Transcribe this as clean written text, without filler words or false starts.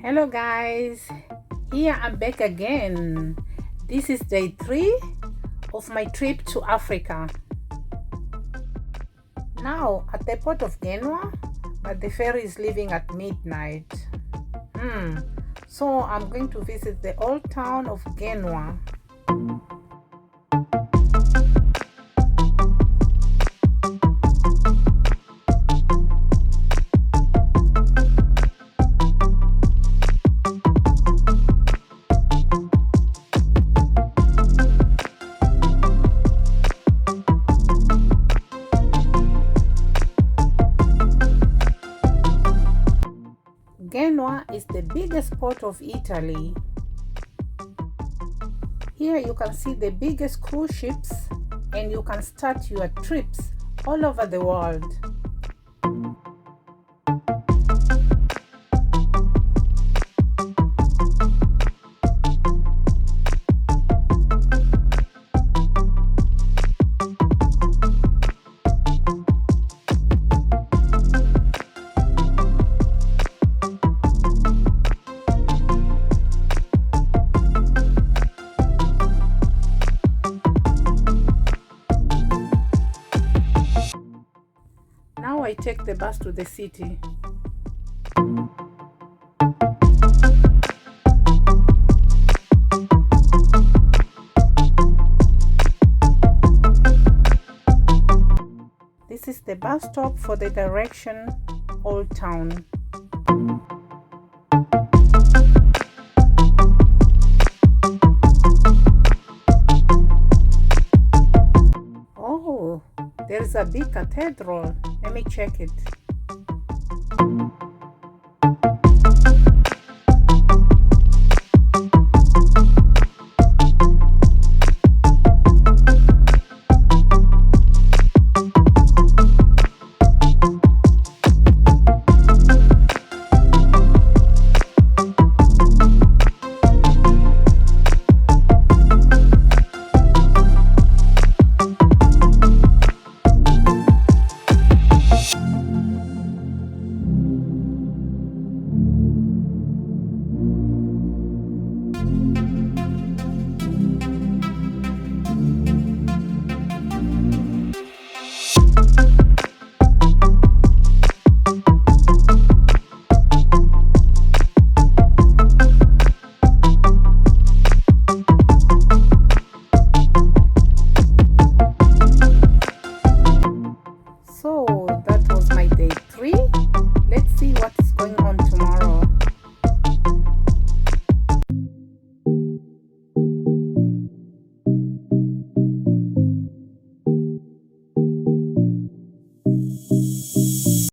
Hello guys, here I'm back again. This is day 3 of my trip to Africa. Now at the port of Genoa, but the ferry is leaving at midnight. So I'm going to visit the old town of Genoa. Genoa is the biggest port of Italy. Here you can see the biggest cruise ships and you can start your trips all over the world. Now I take the bus to the city. This is the bus stop for the direction Old Town. Oh, there is a big cathedral. Let me check it.